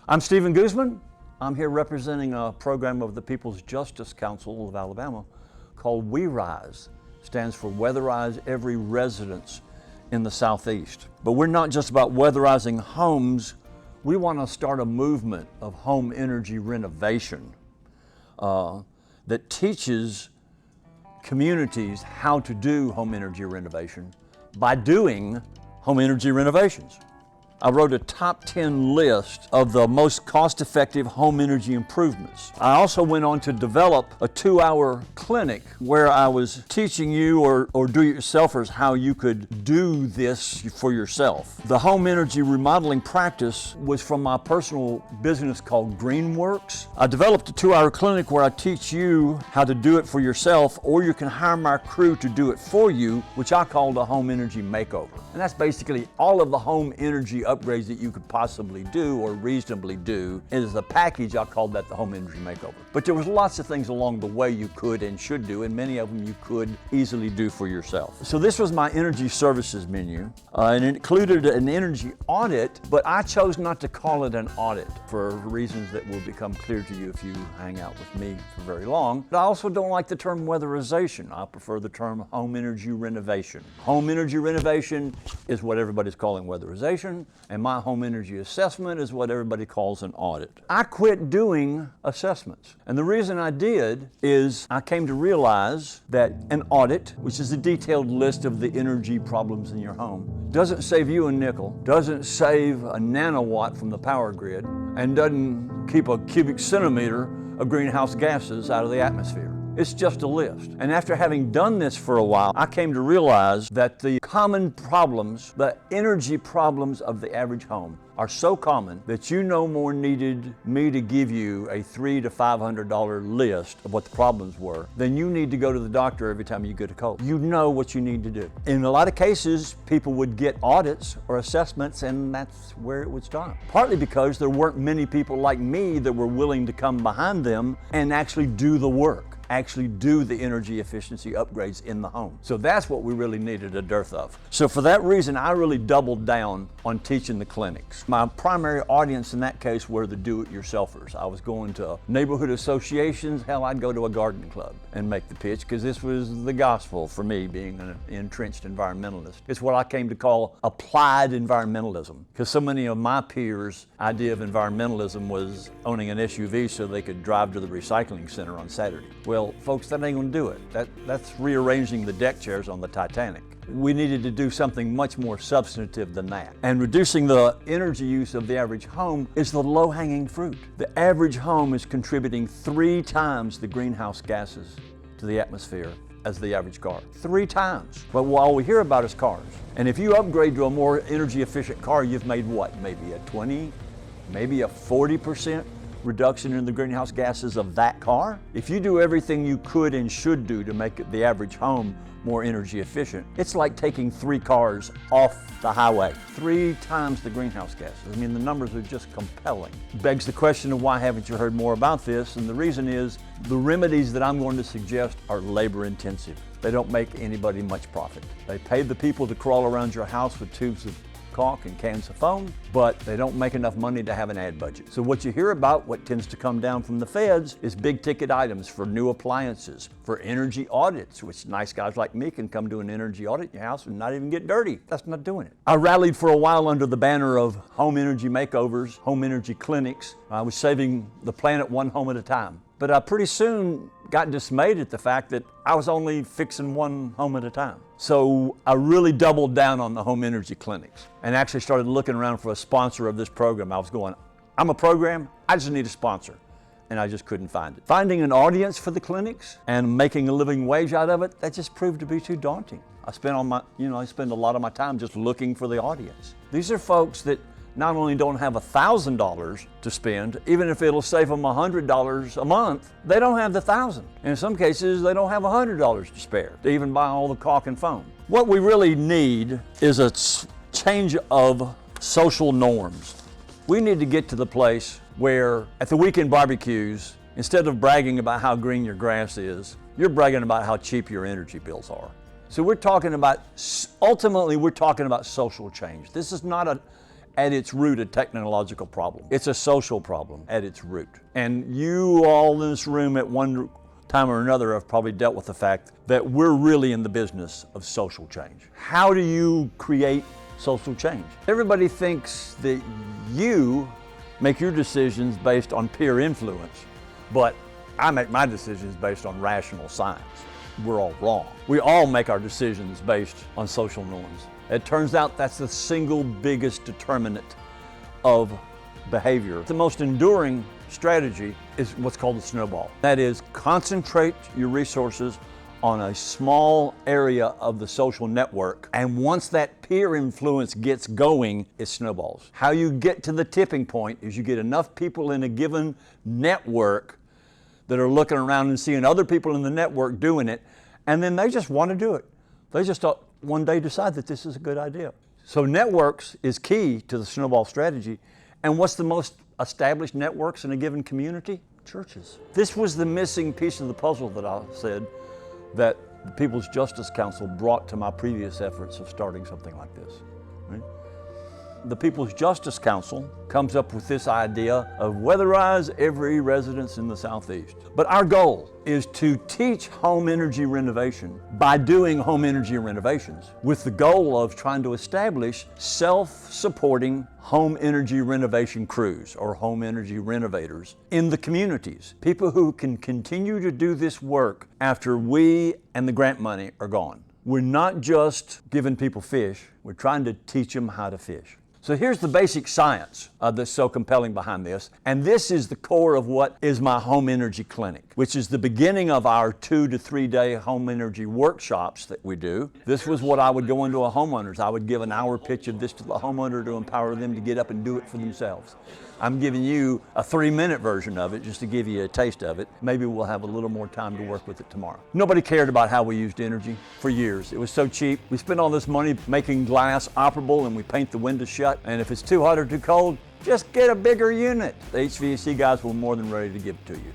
I'm Stephen Guessman. I'm here representing a program of the People's Justice Council of Alabama called WERiSE. Stands for Weatherize Every Residence in the Southeast. But we're not just about weatherizing homes. We want to start a movement of home energy renovation that teaches communities how to do home energy renovation by doing home energy renovations. I wrote a top 10 list of the most cost-effective home energy improvements. I also went on to develop a 2-hour clinic where I was teaching you or do-it-yourselfers how you could do this for yourself. The home energy remodeling practice was from my personal business called Greenworks. I developed a 2-hour clinic where I teach you how to do it for yourself, or you can hire my crew to do it for you, which I called a home energy makeover. And that's basically all of the home energy upgrades that you could possibly do or reasonably do. As a package, I called that the home energy makeover. But there was lots of things along the way you could and should do, and many of them you could easily do for yourself. So this was my energy services menu, and it included an energy audit, but I chose not to call it an audit for reasons that will become clear to you if you hang out with me for very long. But I also don't like the term weatherization. I prefer the term home energy renovation. Home energy renovation is what everybody's calling weatherization, and my home energy assessment is what everybody calls an audit. I quit doing assessments. And the reason I did is I came to realize that an audit, which is a detailed list of the energy problems in your home, doesn't save you a nickel, doesn't save a nanowatt from the power grid, and doesn't keep a cubic centimeter of greenhouse gases out of the atmosphere. It's just a list. And after having done this for a while, I came to realize that the common problems, the energy problems of the average home are so common that you no more needed me to give you a $300 to $500 list of what the problems were than you need to go to the doctor every time you get a cold. You know what you need to do. In a lot of cases, people would get audits or assessments, and that's where it would stop. Partly because there weren't many people like me that were willing to come behind them and actually do the work. Actually do the energy efficiency upgrades in the home. So that's what we really needed a dearth of. So for that reason, I really doubled down on teaching the clinics. My primary audience in that case were the do-it-yourselfers. I was going to neighborhood associations. Hell, I'd go to a garden club and make the pitch, because this was the gospel for me, being an entrenched environmentalist. It's what I came to call applied environmentalism, because so many of my peers' idea of environmentalism was owning an SUV so they could drive to the recycling center on Saturday. Well, folks, that ain't gonna do it. That's rearranging the deck chairs on the Titanic. We needed to do something much more substantive than that. And reducing the energy use of the average home is the low-hanging fruit. The average home is contributing 3 times the greenhouse gases to the atmosphere as the average car. 3 times. But all we hear about is cars. And if you upgrade to a more energy efficient car, you've made what? Maybe a 20, maybe a 40% reduction in the greenhouse gases of that car. If you do everything you could and should do to make the average home more energy efficient, it's like taking 3 cars off the highway. 3 times the greenhouse gases. I mean, the numbers are just compelling. Begs the question of why haven't you heard more about this? And the reason is the remedies that I'm going to suggest are labor intensive. They don't make anybody much profit. They pay the people to crawl around your house with tubes of caulk and cans of foam, but they don't make enough money to have an ad budget. So what you hear about, what tends to come down from the feds, is big ticket items for new appliances, for energy audits, which nice guys like me can come do an energy audit in your house and not even get dirty. That's not doing it. I rallied for a while under the banner of home energy makeovers, home energy clinics. I was saving the planet one home at a time. But I pretty soon got dismayed at the fact that I was only fixing one home at a time. So I really doubled down on the home energy clinics and actually started looking around for a sponsor of this program. I was going, I'm a program, I just need a sponsor. And I just couldn't find it. Finding an audience for the clinics and making a living wage out of it, that just proved to be too daunting. I spend a lot of my time just looking for the audience. These are folks that not only don't have $1,000 to spend, even if it'll save them $100 a month, they don't have the $1,000. And in some cases, they don't have $100 to spare to even buy all the caulk and foam. What we really need is a change of social norms. We need to get to the place where at the weekend barbecues, instead of bragging about how green your grass is, you're bragging about how cheap your energy bills are. So ultimately we're talking about social change. This is not at its root a technological problem. It's a social problem at its root. And you all in this room at one time or another have probably dealt with the fact that we're really in the business of social change. How do you create social change? Everybody thinks that you make your decisions based on peer influence, but I make my decisions based on rational science. We're all wrong. We all make our decisions based on social norms. It turns out that's the single biggest determinant of behavior. The most enduring strategy is what's called the snowball. That is, concentrate your resources on a small area of the social network, and once that peer influence gets going, it snowballs. How you get to the tipping point is you get enough people in a given network that are looking around and seeing other people in the network doing it, and then they just want to do it. They just one day decide that this is a good idea. So networks is key to the snowball strategy. And what's the most established networks in a given community? Churches. This was the missing piece of the puzzle that I said that the People's Justice Council brought to my previous efforts of starting something like this. Right? The People's Justice Council comes up with this idea of weatherize every residence in the Southeast. But our goal is to teach home energy renovation by doing home energy renovations with the goal of trying to establish self-supporting home energy renovation crews or home energy renovators in the communities. People who can continue to do this work after we and the grant money are gone. We're not just giving people fish, we're trying to teach them how to fish. So here's the basic science that's so compelling behind this, and this is the core of what is my home energy clinic, which is the beginning of our 2 to 3 day home energy workshops that we do. This was what I would go into a homeowner's. I would give an hour pitch of this to the homeowner to empower them to get up and do it for themselves. I'm giving you a 3-minute version of it just to give you a taste of it. Maybe we'll have a little more time to work with it tomorrow. Nobody cared about how we used energy for years. It was so cheap. We spent all this money making glass operable and we paint the windows shut. And if it's too hot or too cold, just get a bigger unit. The HVAC guys were more than ready to give it to you.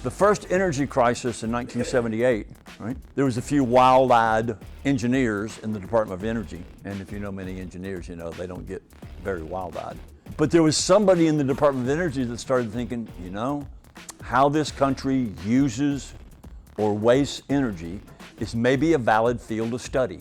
The first energy crisis in 1978, right? There was a few wild-eyed engineers in the Department of Energy. And if you know many engineers, you know they don't get very wild-eyed. But there was somebody in the Department of Energy that started thinking, you know, how this country uses or wastes energy is maybe a valid field of study.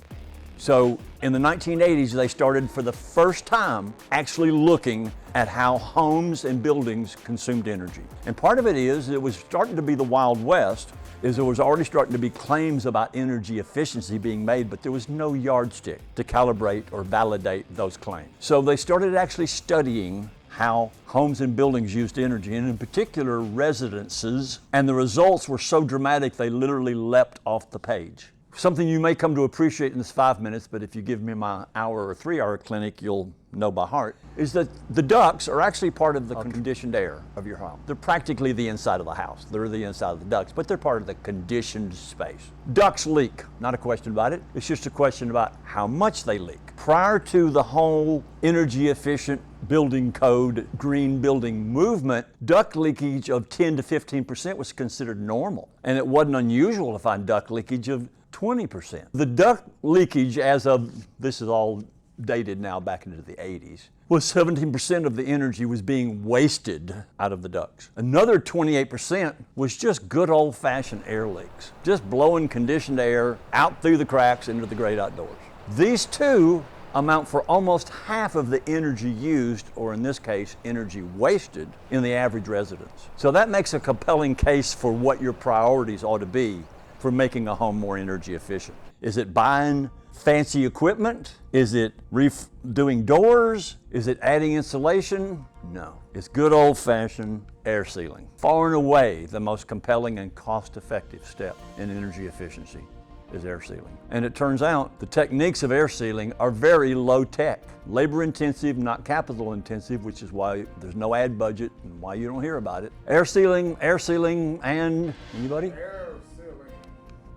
So in the 1980s, they started for the first time actually looking at how homes and buildings consumed energy. And part of it is it was starting to be the Wild West, is there was already starting to be claims about energy efficiency being made, but there was no yardstick to calibrate or validate those claims. So they started actually studying how homes and buildings used energy, and in particular residences, and the results were so dramatic they literally leapt off the page. Something you may come to appreciate in this 5 minutes, but if you give me my hour or 3-hour clinic, you'll know by heart, is that the ducts are actually part of the conditioned air of your home. They're practically the inside of the house. They're the inside of the ducts, but they're part of the conditioned space. Ducts leak, not a question about it. It's just a question about how much they leak. Prior to the whole energy efficient building code, green building movement, duct leakage of 10 to 15% was considered normal. And it wasn't unusual to find duct leakage of 20%. The duct leakage as of, this is all dated now back into the 80s, was 17% of the energy was being wasted out of the ducts. Another 28% was just good old-fashioned air leaks, just blowing conditioned air out through the cracks into the great outdoors. These two amount for almost half of the energy used, or in this case, energy wasted in the average residence. So that makes a compelling case for what your priorities ought to be for making a home more energy efficient. Is it buying fancy equipment? Is it doing doors? Is it adding insulation? No. It's good old-fashioned air sealing. Far and away the most compelling and cost-effective step in energy efficiency is air sealing. And it turns out the techniques of air sealing are very low tech, labor intensive, not capital intensive, which is why there's no ad budget and why you don't hear about it. Air sealing, and anybody? Air sealing.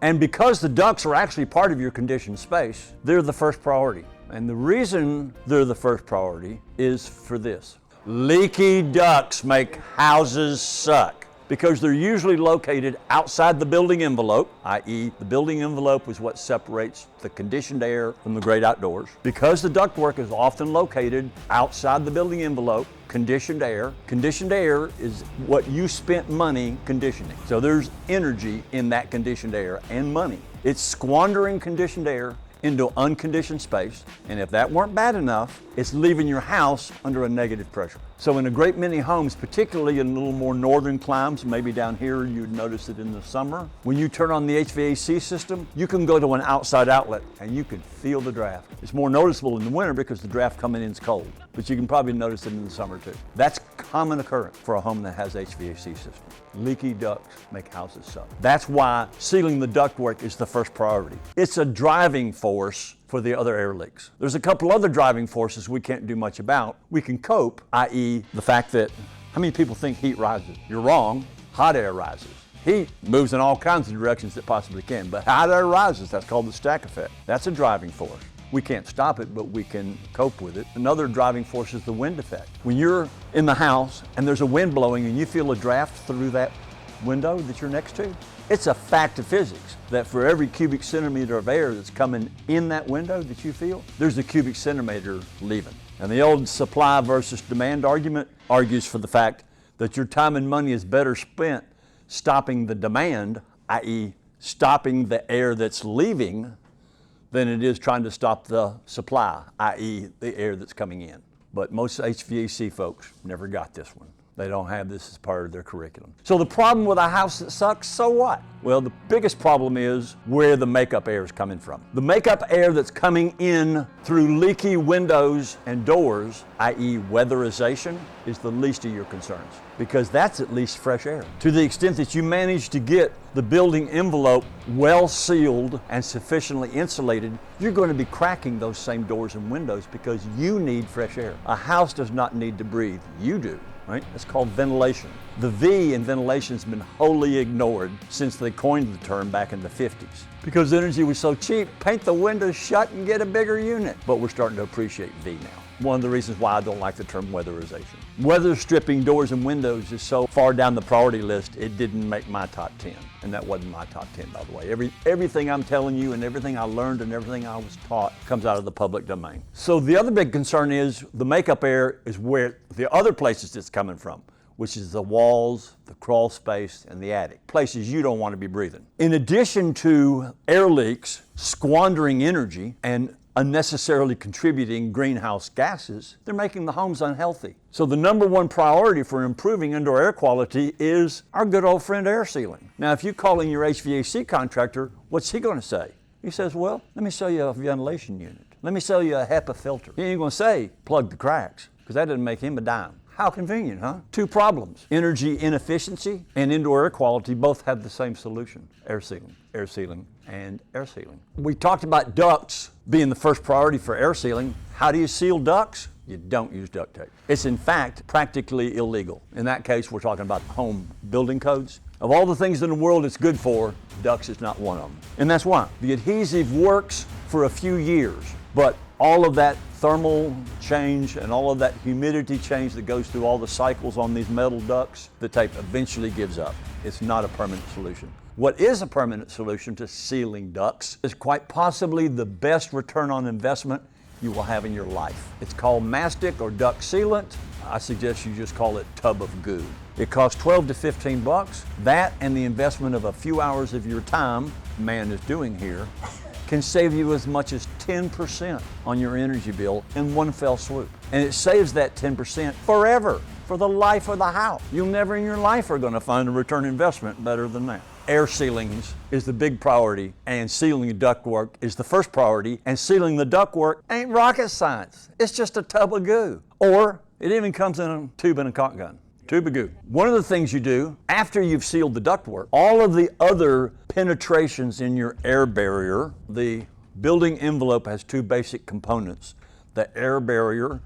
And because the ducts are actually part of your conditioned space, they're the first priority. And the reason they're the first priority is for this. Leaky ducts make houses suck. because they're usually located outside the building envelope, i.e. the building envelope is what separates the conditioned air from the great outdoors. Because the ductwork is often located outside the building envelope, conditioned air is what you spent money conditioning. So there's energy in that conditioned air and money. It's squandering conditioned air into unconditioned space, and if that weren't bad enough, it's leaving your house under a negative pressure. So in a great many homes, particularly in a little more northern climes, maybe down here you'd notice it in the summer, when you turn on the HVAC system, you can go to an outside outlet and you can feel the draft. It's more noticeable in the winter because the draft coming in is cold, but you can probably notice it in the summer too. That's common occurrence for a home that has HVAC system. Leaky ducts make houses suck. That's why sealing the ductwork is the first priority. It's a driving force for the other air leaks. There's a couple other driving forces we can't do much about. We can cope, i.e. the fact that, how many people think heat rises? You're wrong, hot air rises. Heat moves in all kinds of directions it possibly can, but hot air rises, that's called the stack effect. That's a driving force. We can't stop it, but we can cope with it. Another driving force is the wind effect. When you're in the house and there's a wind blowing and you feel a draft through that window that you're next to, it's a fact of physics that for every cubic centimeter of air that's coming in that window that you feel, there's a cubic centimeter leaving. And the old supply versus demand argument argues for the fact that your time and money is better spent stopping the demand, i.e. stopping the air that's leaving, than it is trying to stop the supply, i.e. the air that's coming in. But most HVAC folks never got this one. They don't have this as part of their curriculum. So the problem with a house that sucks, so what? Well, the biggest problem is where the makeup air is coming from. The makeup air that's coming in through leaky windows and doors, i.e. weatherization, is the least of your concerns, because that's at least fresh air. To the extent that you manage to get the building envelope well sealed and sufficiently insulated, you're going to be cracking those same doors and windows because you need fresh air. A house does not need to breathe, you do. Right? It's called ventilation. The V in ventilation has been wholly ignored since they coined the term back in the 50s. Because energy was so cheap, paint the windows shut and get a bigger unit. But we're starting to appreciate V now. One of the reasons why I don't like the term weatherization. Weather stripping doors and windows is so far down the priority list, it didn't make my top 10. And that wasn't my top 10, by the way. Everything I'm telling you and everything I learned and everything I was taught comes out of the public domain. So the other big concern is the makeup air is where the other places it's coming from, which is the walls, the crawl space, and the attic, places you don't want to be breathing. In addition to air leaks, squandering energy, and unnecessarily contributing greenhouse gases, they're making the homes unhealthy. So the number one priority for improving indoor air quality is our good old friend air sealing. Now, if you're calling your HVAC contractor, what's he going to say? He says, well, let me sell you a ventilation unit. Let me sell you a HEPA filter. He ain't going to say, plug the cracks, because that doesn't make him a dime. How convenient, huh? Two problems. Energy inefficiency and indoor air quality both have the same solution. Air sealing, and air sealing. We talked about ducts being the first priority for air sealing. How do you seal ducts? You don't use duct tape. It's in fact practically illegal. In that case, we're talking about home building codes. Of all the things in the world it's good for, ducts is not one of them. And that's why. The adhesive works for a few years, but all of that thermal change and all of that humidity change that goes through all the cycles on these metal ducts, the tape eventually gives up. It's not a permanent solution. What is a permanent solution to sealing ducts is quite possibly the best return on investment you will have in your life. It's called mastic or duct sealant. I suggest you just call it tub of goo. It costs 12 to 15 bucks. That and the investment of a few hours of your time, man is doing here, can save you as much as 10% on your energy bill in one fell swoop. And it saves that 10% forever, for the life of the house. You never in your life are going to find a return investment better than that. Air sealings is the big priority, and sealing the ductwork is the first priority, and sealing the ductwork ain't rocket science. It's just a tub of goo. Or it even comes in a tube and a caulk gun. Tube of goo. One of the things you do after you've sealed the ductwork, all of the other penetrations in your air barrier, the building envelope has two basic components, the air barrier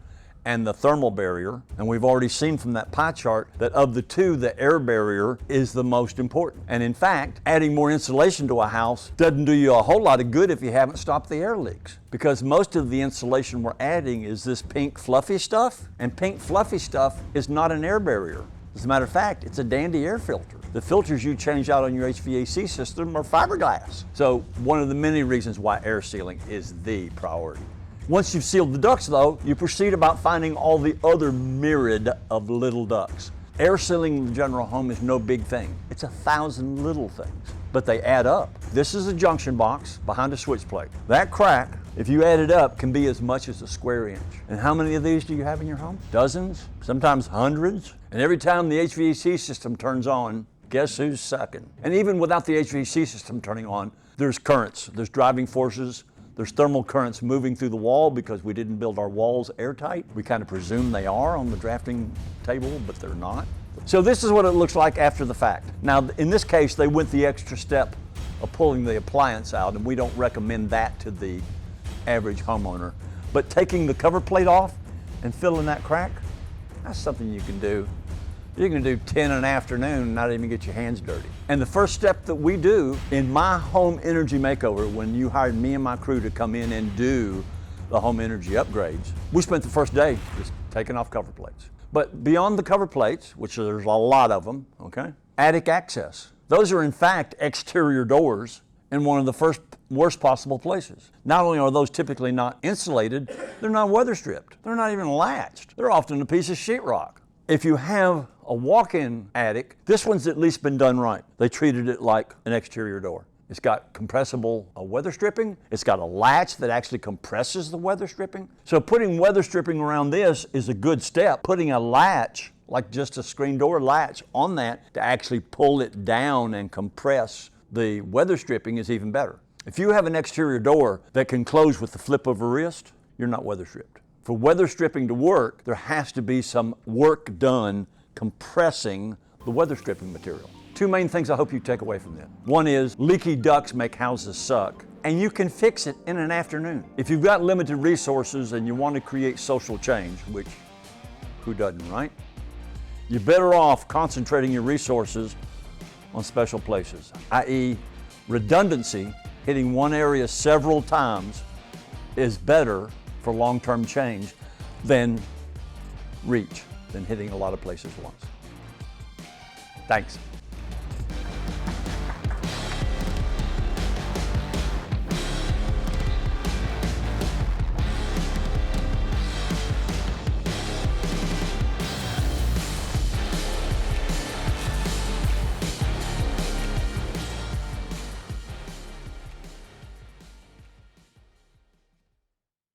and the thermal barrier. And we've already seen from that pie chart that of the two, the air barrier is the most important. And in fact, adding more insulation to a house doesn't do you a whole lot of good if you haven't stopped the air leaks, because most of the insulation we're adding is this pink fluffy stuff, and pink fluffy stuff is not an air barrier. As a matter of fact, it's a dandy air filter. The filters you change out on your HVAC system are fiberglass. So one of the many reasons why air sealing is the priority. Once you've sealed the ducts though, you proceed about finding all the other myriad of little ducts. Air sealing the general home is no big thing. It's 1,000 little things, but they add up. This is a junction box behind a switch plate. That crack, if you add it up, can be as much as a square inch. And how many of these do you have in your home? Dozens, sometimes hundreds. And every time the HVAC system turns on, guess who's sucking? And even without the HVAC system turning on, there's currents, there's driving forces, there's thermal currents moving through the wall because we didn't build our walls airtight. We kind of presume they are on the drafting table, but they're not. So this is what it looks like after the fact. Now, in this case, they went the extra step of pulling the appliance out, and we don't recommend that to the average homeowner. But taking the cover plate off and filling that crack, that's something you can do. You can do 10 in an afternoon and not even get your hands dirty. And the first step that we do in my home energy makeover, when you hired me and my crew to come in and do the home energy upgrades, we spent the first day just taking off cover plates. But beyond the cover plates, which there's a lot of them, okay? Attic access. Those are in fact exterior doors in one of the worst possible places. Not only are those typically not insulated, they're not weather stripped. They're not even latched. They're often a piece of sheetrock. If you have a walk-in attic, this one's at least been done right. They treated it like an exterior door. It's got compressible weather stripping. It's got a latch that actually compresses the weather stripping. So putting weather stripping around this is a good step. Putting a latch, like just a screen door latch on that to actually pull it down and compress the weather stripping is even better. If you have an exterior door that can close with the flip of a wrist, you're not weather stripped. For weather stripping to work, there has to be some work done compressing the weather stripping material. Two main things I hope you take away from this. One is leaky ducts make houses suck, and you can fix it in an afternoon. If you've got limited resources and you want to create social change, which who doesn't, right? You're better off concentrating your resources on special places, i.e. redundancy. Hitting one area several times is better for long-term change than reach, than hitting a lot of places once. Thanks.